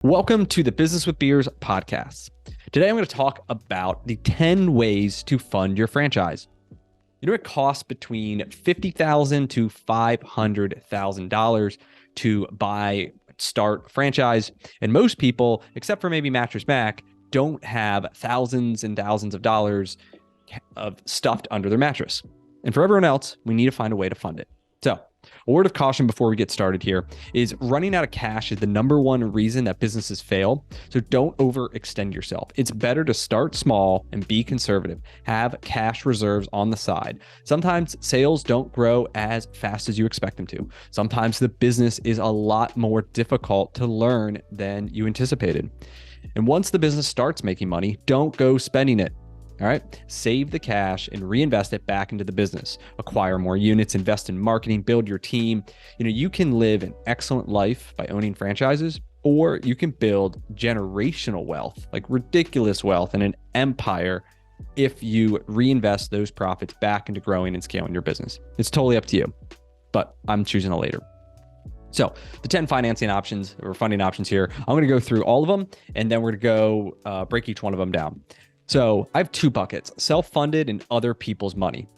Welcome to the Business with Beers podcast. Today I'm going to talk about the 10 ways to fund your franchise. You know, it costs between $50,000 to $500,000 to start a franchise. And most people, except for maybe Mattress Mac, don't have thousands and thousands of dollars of stuffed under their mattress. And for everyone else, we need to find a way to fund it. So, a word of caution before we get started here is running out of cash is the number one reason that businesses fail. So don't overextend yourself. It's better to start small and be conservative. Have cash reserves on the side. Sometimes sales don't grow as fast as you expect them to. Sometimes the business is a lot more difficult to learn than you anticipated. And once the business starts making money, don't go spending it. All right, save the cash and reinvest it back into the business. Acquire more units, invest in marketing, build your team. You can live an excellent life by owning franchises, or you can build generational wealth, like ridiculous wealth and an empire if you reinvest those profits back into growing and scaling your business. It's totally up to you, but I'm choosing a later. So the 10 financing options or funding options here, I'm going to go through all of them, and then we're going to go break each one of them down. So I have two buckets, self-funded and other people's money.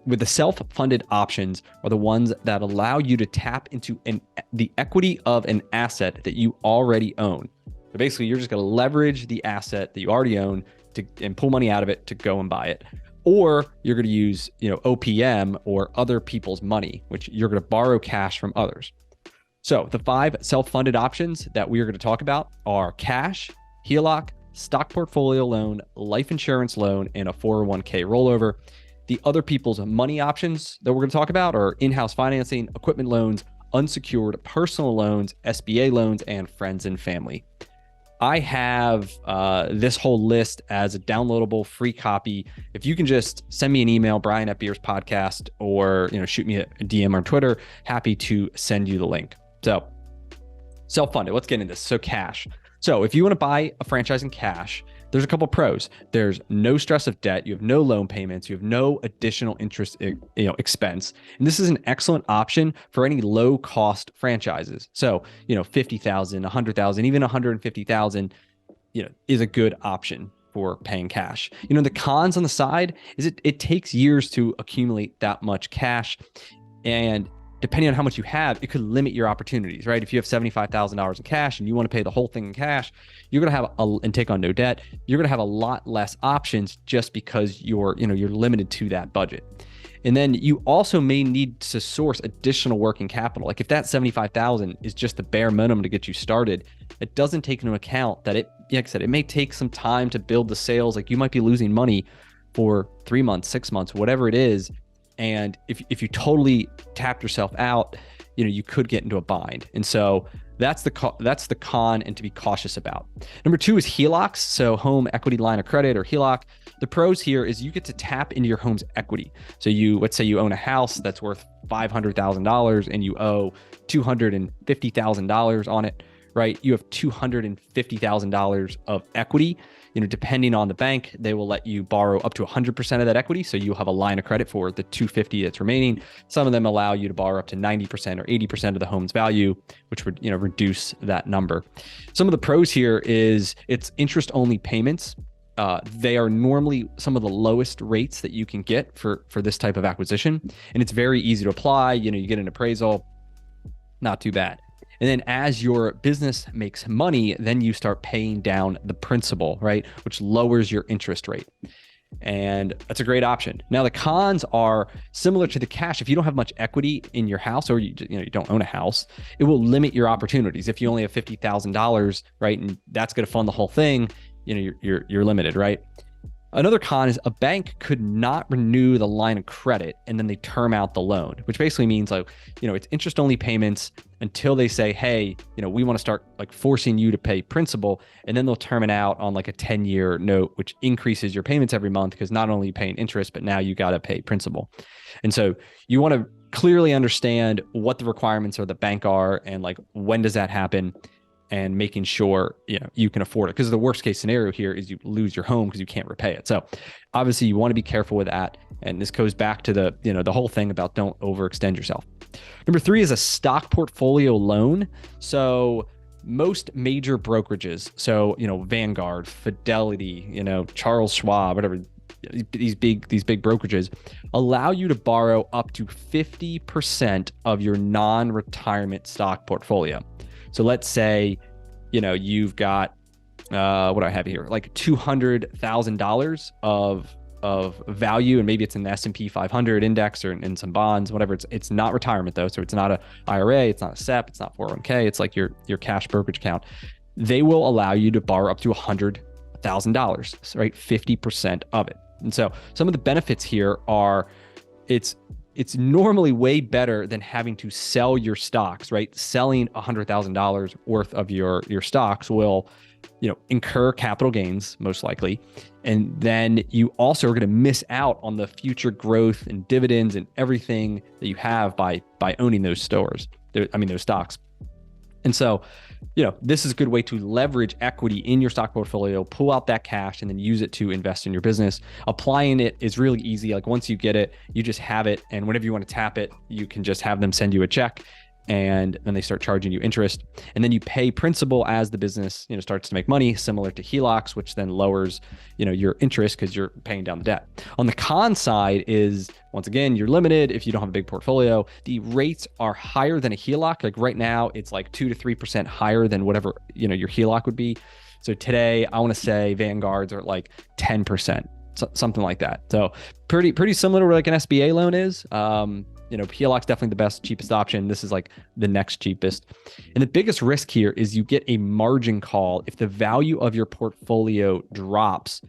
With the self-funded options are the ones that allow you to tap into the equity of an asset that you already own. So basically, you're just going to leverage the asset that you already own and pull money out of it to go and buy it. Or you're going to use, OPM or other people's money, which you're going to borrow cash from others. So the 5 self-funded options that we are going to talk about are cash, HELOC, stock portfolio loan, life insurance loan, and a 401k rollover. The other people's money options that we're going to talk about are in-house financing, equipment loans, unsecured personal loans, SBA loans, and friends and family. I have this whole list as a downloadable free copy. If you can just send me an email, Brian@BeersPodcast, or shoot me a DM on Twitter, happy to send you the link. So self-funded, let's get into this. So cash. So if you want to buy a franchise in cash, there's a couple pros. There's no stress of debt. You have no loan payments. You have no additional interest, expense. And this is an excellent option for any low cost franchises. So, 50,000, 100,000, even 150,000, is a good option for paying cash. The cons on the side is it takes years to accumulate that much cash. And depending on how much you have, it could limit your opportunities, right? If you have $75,000 in cash and you want to pay the whole thing in cash, you're going to have and take on no debt. You're going to have a lot less options just because you're limited to that budget. And then you also may need to source additional working capital. Like if that 75,000 is just the bare minimum to get you started, it doesn't take into account that like I said, it may take some time to build the sales. Like you might be losing money for 3 months, 6 months, whatever it is. And if you totally tap yourself out, you could get into a bind. And so that's the con and to be cautious about. Number 2 is HELOCs, so home equity line of credit or HELOC. The pros here is you get to tap into your home's equity. So let's say you own a house that's worth $500,000 and you owe $250,000 on it, right? You have $250,000 of equity. Depending on the bank, they will let you borrow up to 100% of that equity. So you'll have a line of credit for the $250 that's remaining. Some of them allow you to borrow up to 90% or 80% of the home's value, which would, reduce that number. Some of the pros here is it's interest only payments. They are normally some of the lowest rates that you can get for this type of acquisition. And it's very easy to apply. You get an appraisal, not too bad. And then as your business makes money, then you start paying down the principal, right? Which lowers your interest rate. And that's a great option. Now, the cons are similar to the cash. If you don't have much equity in your house or you don't own a house, it will limit your opportunities. If you only have $50,000, right? And that's going to fund the whole thing, you're limited, right? Another con is a bank could not renew the line of credit and then they term out the loan, which basically means it's interest only payments until they say, hey, we want to start forcing you to pay principal, and then they'll term it out on a 10-year note, which increases your payments every month because not only are you paying interest, but now you got to pay principal. And so you want to clearly understand what the requirements of the bank are and when does that happen, and making sure you can afford it, because the worst case scenario here is you lose your home because you can't repay it. So obviously you want to be careful with that, and this goes back to the whole thing about don't overextend yourself. Number 3 is a stock portfolio loan. So most major brokerages, so, Vanguard, Fidelity, Charles Schwab, whatever, these big brokerages allow you to borrow up to 50% of your non-retirement stock portfolio. So let's say, you've got, what do I have here? Like $200,000 of value, and maybe it's in the S&P 500 index or in some bonds, whatever. It's not retirement though. So it's not a IRA, it's not a SEP, it's not 401k. It's like your cash brokerage account. They will allow you to borrow up to $100,000, right? 50% of it. And so some of the benefits here are it's normally way better than having to sell your stocks, right? Selling $100,000 worth of your stocks will, incur capital gains most likely. And then you also are going to miss out on the future growth and dividends and everything that you have by owning those those stocks. And so, this is a good way to leverage equity in your stock portfolio, pull out that cash, and then use it to invest in your business. Applying it is really easy. Like once you get it, you just have it. And whenever you want to tap it, you can just have them send you a check, and then they start charging you interest. And then you pay principal as the business, starts to make money, similar to HELOCs, which then lowers, your interest because you're paying down the debt. On the con side is, once again, you're limited if you don't have a big portfolio. The rates are higher than a HELOC. Like right now, it's like 2 to 3% higher than whatever, your HELOC would be. So today, I want to say Vanguards are like 10%, something like that. So pretty similar to like an SBA loan is. HELOC's definitely the best, cheapest option. This is like the next cheapest. And the biggest risk here is you get a margin call if the value of your portfolio drops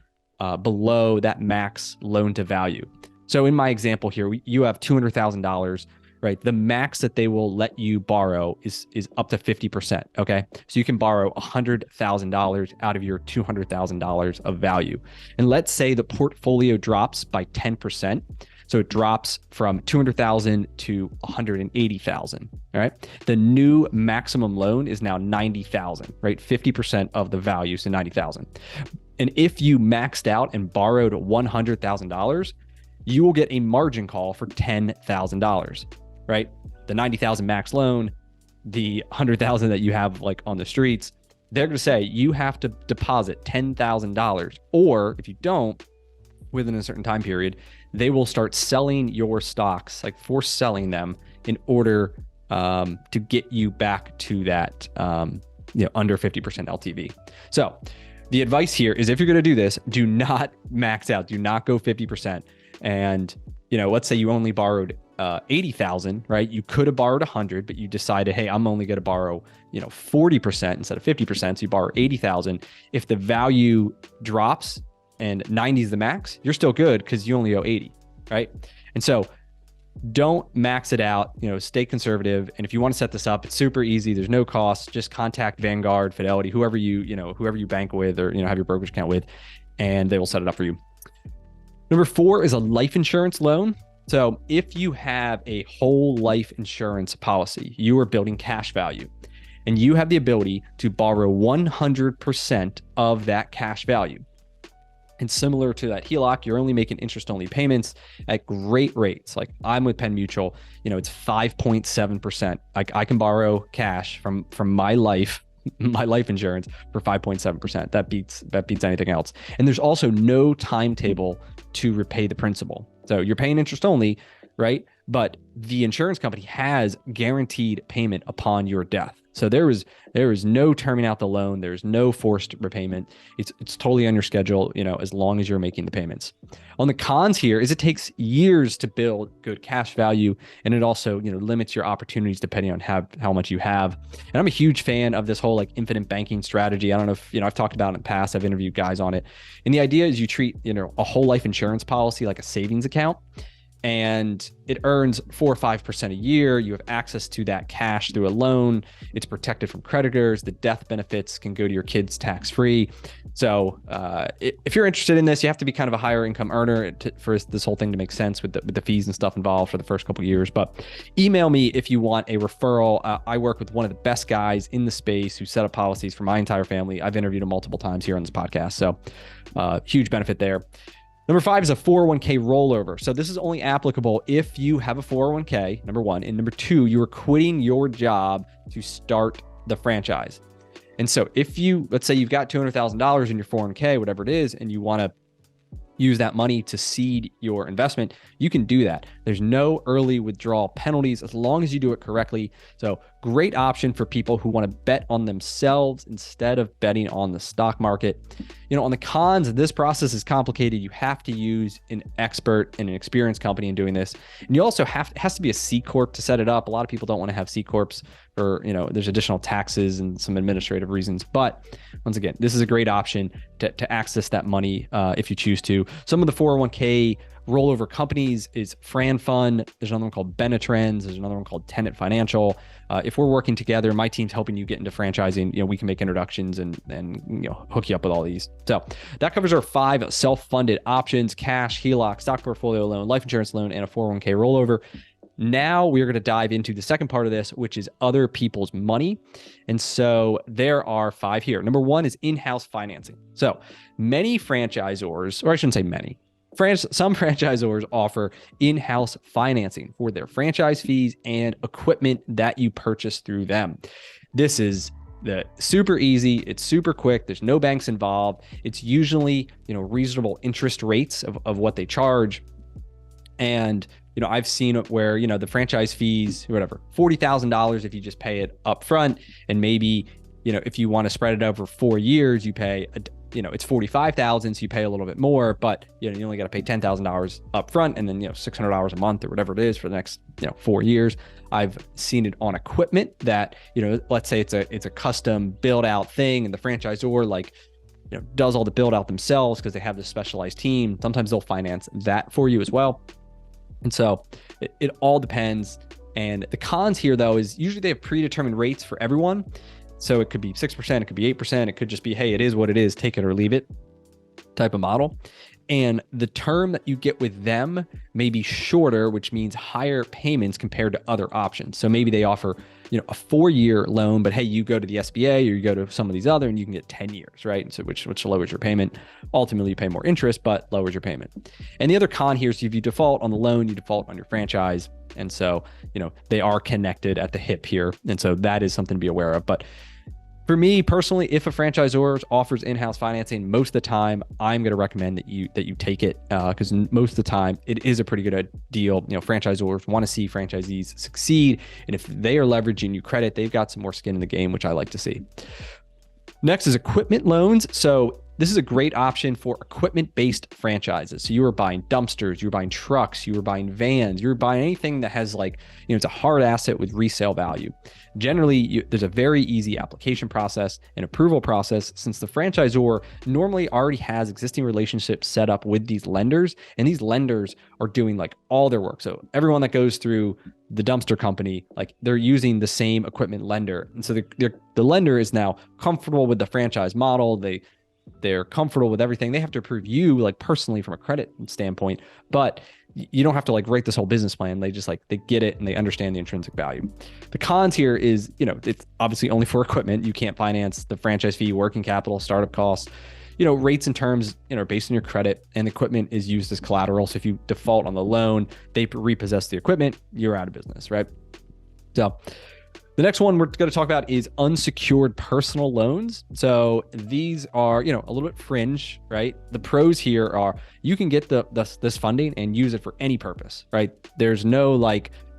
below that max loan to value. So in my example here, you have $200,000, right? The max that they will let you borrow is up to 50%, okay? So you can borrow $100,000 out of your $200,000 of value. And let's say the portfolio drops by 10%. So it drops from 200,000 to 180,000. All right. The new maximum loan is now 90,000, right? 50% of the value, so 90,000. And if you maxed out and borrowed $100,000, you will get a margin call for $10,000, right? The 90,000 max loan, the 100,000 that you have like on the streets, they're going to say you have to deposit $10,000, or if you don't, within a certain time period, they will start selling your stocks, like force selling them in order to get you back to that, under 50% LTV. So the advice here is, if you're going to do this, do not max out, do not go 50%. And, let's say you only borrowed 80,000, right? You could have borrowed 100, but you decided, hey, I'm only going to borrow, 40% instead of 50%. So you borrow 80,000. If the value drops and 90 is the max, you're still good because you only owe 80, right? And so don't max it out, stay conservative. And if you want to set this up, it's super easy. There's no cost. Just contact Vanguard, Fidelity, whoever you bank with or, have your brokerage account with, and they will set it up for you. Number 4 is a life insurance loan. So if you have a whole life insurance policy, you are building cash value, and you have the ability to borrow 100% of that cash value. And similar to that HELOC, you're only making interest-only payments at great rates. Like I'm with Penn Mutual, it's 5.7%. I can borrow cash from my life insurance for 5.7%. That beats anything else. And there's also no timetable to repay the principal. So you're paying interest only, right? But the insurance company has guaranteed payment upon your death. So there is no terming out the loan. There's no forced repayment. It's totally on your schedule, as long as you're making the payments. On the cons here is it takes years to build good cash value, and it also, limits your opportunities depending on how much you have. And I'm a huge fan of this whole like infinite banking strategy. I don't know if, I've talked about it in the past. I've interviewed guys on it. And the idea is you treat, a whole life insurance policy like a savings account. And it earns 4 or 5% a year. You have access to that cash through a loan. It's protected from creditors. The death benefits can go to your kids tax-free. So if you're interested in this, you have to be kind of a higher income earner for this whole thing to make sense with the fees and stuff involved for the first couple of years. But email me if you want a referral. I work with one of the best guys in the space who set up policies for my entire family. I've interviewed him multiple times here on this podcast. So huge benefit there. Number 5 is a 401k rollover. So this is only applicable if you have a 401k, number 1. And number 2, you are quitting your job to start the franchise. And so if you, let's say you've got $200,000 in your 401k, whatever it is, and you want to use that money to seed your investment, you can do that. There's no early withdrawal penalties as long as you do it correctly. So great option for people who want to bet on themselves instead of betting on the stock market. On the cons, this process is complicated. You have to use an expert and an experienced company in doing this. And you also it has to be a C Corp to set it up. A lot of people don't want to have C Corps for, there's additional taxes and some administrative reasons. But once again, this is a great option to access that money if you choose to. Some of the 401k rollover companies is Fran Fund. There's another one called Benetrends. There's another one called Tenet Financial. If we're working together, my team's helping you get into franchising, we can make introductions and hook you up with all these. So that covers our 5 self-funded options: cash, HELOC, stock portfolio loan, life insurance loan, and a 401k rollover. Now we're going to dive into the second part of this, which is other people's money. And so there are 5 here. Number 1 is in-house financing. So many franchisors, or I shouldn't say many, some franchisors offer in-house financing for their franchise fees and equipment that you purchase through them. This is super easy. It's super quick. There's no banks involved. It's usually, reasonable interest rates of what they charge. And, I've seen it where, the franchise fees, whatever, $40,000 if you just pay it up front. And maybe, if you want to spread it over 4 years, you pay, it's $45,000. So you pay a little bit more, but you only got to pay $10,000 up front and then, $600 a month or whatever it is for the next, 4 years. I've seen it on equipment that, let's say it's a custom build out thing and the franchisor does all the build out themselves because they have this specialized team. Sometimes they'll finance that for you as well. And so it all depends. And the cons here, though, is usually they have predetermined rates for everyone. So it could be 6%, it could be 8%, it could just be, hey, it is what it is, take it or leave it type of model. And the term that you get with them may be shorter, which means higher payments compared to other options. So maybe they offer, a 4-year loan, but hey, you go to the SBA or you go to some of these other and you can get 10 years, right? And so which lowers your payment. Ultimately, you pay more interest, but lowers your payment. And the other con here is if you default on the loan, you default on your franchise. And so, they are connected at the hip here. And so that is something to be aware of. But for me personally, if a franchisor offers in-house financing, most of the time I'm going to recommend that you take it because most of the time it is a pretty good deal. Franchisors want to see franchisees succeed, and if they are leveraging you credit, they've got some more skin in the game, which I like to see. Next is equipment loans. So this is a great option for equipment-based franchises. So you are buying dumpsters, you were buying trucks, you were buying vans, you were buying anything that has it's a hard asset with resale value. Generally, there's a very easy application process and approval process since the franchisor normally already has existing relationships set up with these lenders, and these lenders are doing all their work. So everyone that goes through the dumpster company, they're using the same equipment lender. And so the lender is now comfortable with the franchise model. They're comfortable with everything. They have to approve you personally from a credit standpoint, but you don't have to write this whole business plan. They just they get it and they understand the intrinsic value. The cons here is, it's obviously only for equipment. You can't finance the franchise fee, working capital, startup costs, rates and terms, based on your credit, and equipment is used as collateral. So if you default on the loan, they repossess the equipment, you're out of business, right? So the next one we're going to talk about is unsecured personal loans. So these are, a little bit fringe, right? The pros here are you can get this funding and use it for any purpose, right? There's no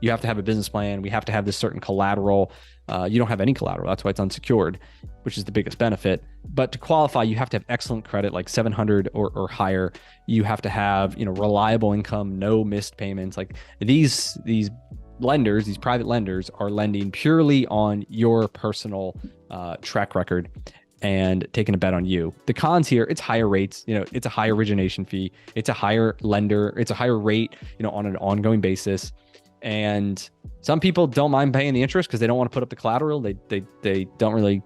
you have to have a business plan. We have to have this certain collateral. You don't have any collateral. That's why it's unsecured, which is the biggest benefit. But to qualify, you have to have excellent credit, 700 or higher. You have to have, reliable income, no missed payments. These lenders, these private lenders are lending purely on your personal track record and taking a bet on you. The cons here, it's higher rates, it's a high origination fee, it's a higher lender, it's a higher rate, on an ongoing basis. And some people don't mind paying the interest because they don't want to put up the collateral. They don't really,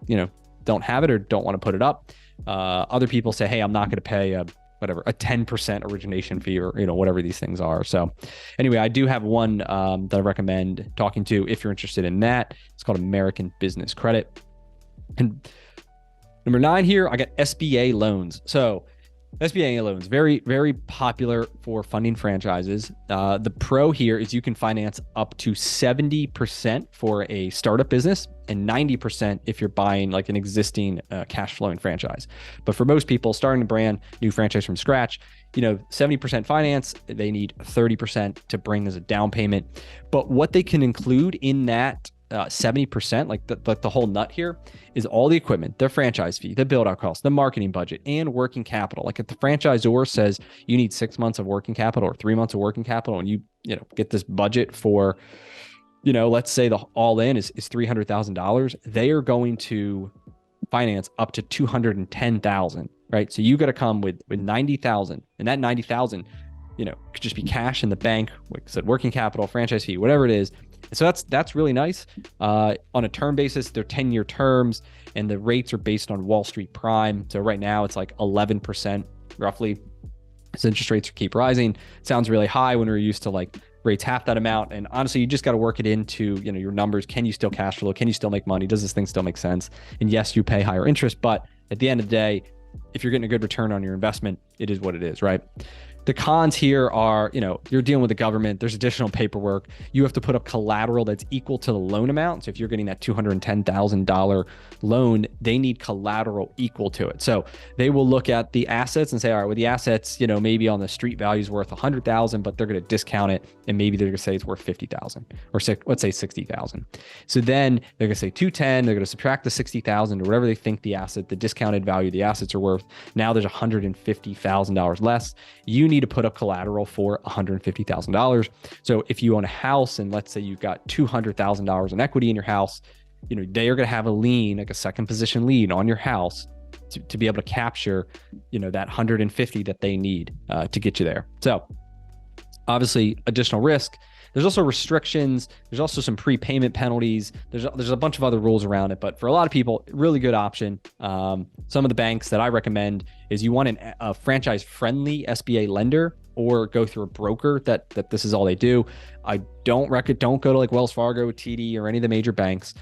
don't have it or don't want to put it up. Other people say, hey, I'm not going to pay a 10% origination fee or, whatever these things are. So anyway, I do have one that I recommend talking to if you're interested in that. It's called American Business Credit. And number 9 here, I got SBA loans. So SBA loans, very, very popular for funding franchises. The pro here is you can finance up to 70% for a startup business and 90% if you're buying like an existing cash flowing franchise. But for most people starting a brand new franchise from scratch, 70% finance, they need 30% to bring as a down payment. But what they can include in that 70%, like the whole nut here, is all the equipment, the franchise fee, the build out costs, the marketing budget, and working capital. Like if the franchisor says you need 6 months of working capital or 3 months of working capital, and you get this budget for, let's say the all in is $300,000, they are going to finance up to $210,000, right? So you got to come with 90,000, and that 90,000, could just be cash in the bank, like I said, working capital, franchise fee, whatever it is. So that's really nice. On a term basis, they're 10-year terms, and the rates are based on Wall Street Prime. So right now it's like 11% roughly. So interest rates keep rising. Sounds really high when we're used to like rates half that amount. And honestly, you just got to work it into your numbers. Can you still cash flow? Can you still make money? Does this thing still make sense? And yes, you pay higher interest, but at the end of the day, if you're getting a good return on your investment, it is what it is, right? The cons here are, you're dealing with the government. There's additional paperwork. You have to put up collateral that's equal to the loan amount. So if you're getting that $210,000 loan, they need collateral equal to it. So they will look at the assets and say, all right, well, the assets, maybe on the street value is worth 100,000, but they're going to discount it. And maybe they're going to say it's worth 50,000 or let's say 60,000. So then they're going to say 210, they're going to subtract the 60,000 or whatever they think the discounted value of the assets are worth. Now there's $150,000 less. You need to put up collateral for $150,000. So if you own a house and let's say you've got $200,000 in equity in your house, they are going to have a lien, like a second position lien on your house to be able to capture, that 150 that they need to get you there. So obviously additional risk. There's also restrictions. There's also some prepayment penalties. There's a bunch of other rules around it, but for a lot of people, really good option. Some of the banks that I recommend is you want a franchise-friendly SBA lender or go through a broker that this is all they do. I don't go to like Wells Fargo, TD, or any of the major banks.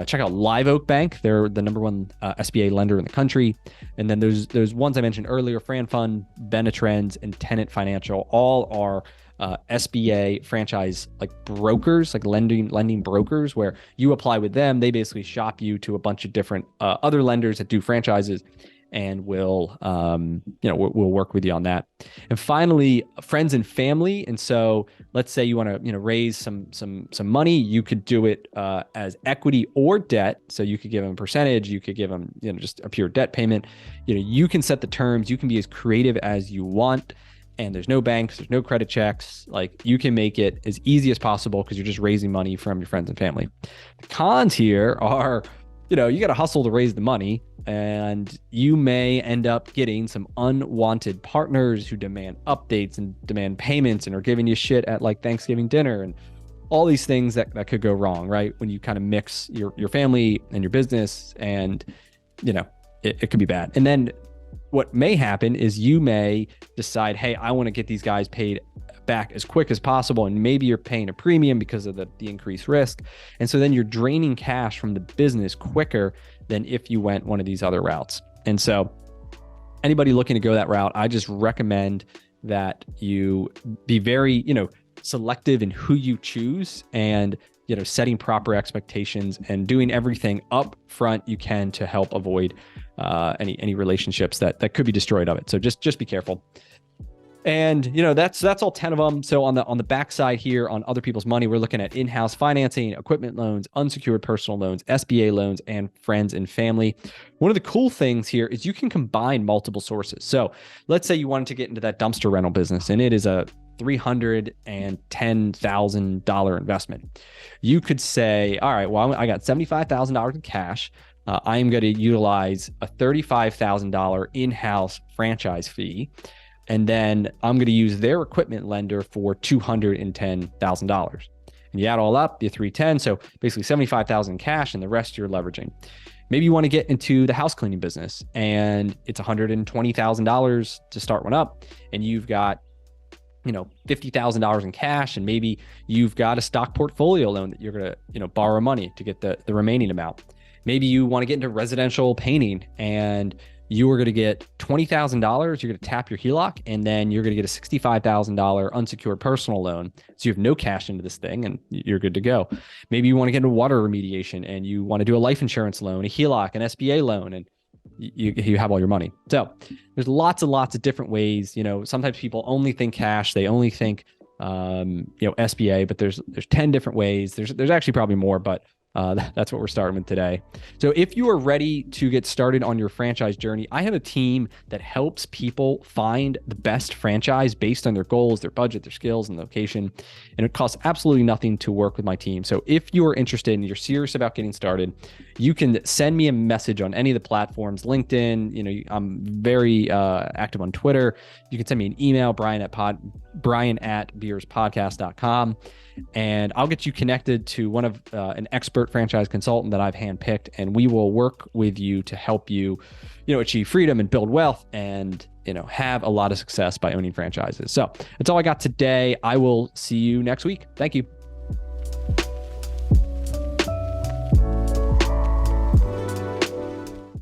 Check out Live Oak Bank. They're the number one SBA lender in the country. And then there's ones I mentioned earlier, FranFund, Benetrends, and Tenant Financial. All are SBA franchise like brokers, like lending brokers, where you apply with them. They basically shop you to a bunch of different other lenders that do franchises, and we'll work with you on that. And finally, friends and family. And so let's say you want to raise some money. You could do it as equity or debt. So you could give them a percentage. You could give them just a pure debt payment. You can set the terms. You can be as creative as you want. And there's no banks, there's no credit checks. Like you can make it as easy as possible because you're just raising money from your friends and family. The cons here are, you got to hustle to raise the money, and you may end up getting some unwanted partners who demand updates and demand payments and are giving you shit at like Thanksgiving dinner and all these things that could go wrong, right? When you kind of mix your family and your business, and it could be bad. And then what may happen is you may decide, hey, I want to get these guys paid back as quick as possible. And maybe you're paying a premium because of the increased risk. And so then you're draining cash from the business quicker than if you went one of these other routes. And so anybody looking to go that route, I just recommend that you be very, selective in who you choose, and setting proper expectations and doing everything up front you can to help avoid any relationships that could be destroyed of it. So just be careful. And that's all 10 of them. So on the backside here on other people's money, we're looking at in-house financing, equipment loans, unsecured personal loans, SBA loans, and friends and family. One of the cool things here is you can combine multiple sources. So let's say you wanted to get into that dumpster rental business, and it is a $310,000 investment. You could say, all right, well, I got $75,000 in cash. I am going to utilize a $35,000 in-house franchise fee. And then I'm going to use their equipment lender for $210,000. And you add all up, you 310. So basically 75,000 cash, and the rest you're leveraging. Maybe you want to get into the house cleaning business, and it's $120,000 to start one up. And you've got, $50,000 in cash, and maybe you've got a stock portfolio loan that you're going to, borrow money to get the remaining amount. Maybe you want to get into residential painting, and you are going to get $20,000. You're going to tap your HELOC, and then you're going to get a $65,000 unsecured personal loan. So you have no cash into this thing and you're good to go. Maybe you want to get into water remediation and you want to do a life insurance loan, a HELOC, an SBA loan, and you have all your money. So there's lots and lots of different ways. Sometimes people only think cash. They only think, SBA, but there's 10 different ways. There's actually probably more, but that's what we're starting with today. So if you are ready to get started on your franchise journey, I have a team that helps people find the best franchise based on their goals, their budget, their skills, and location. And it costs absolutely nothing to work with my team. So if you are interested and you're serious about getting started, you can send me a message on any of the platforms, LinkedIn. I'm very active on Twitter. You can send me an email, brian@beerspodcast.com. And I'll get you connected to an expert franchise consultant that I've handpicked, and we will work with you to help you, achieve freedom and build wealth and, have a lot of success by owning franchises. So that's all I got today. I will see you next week. Thank you.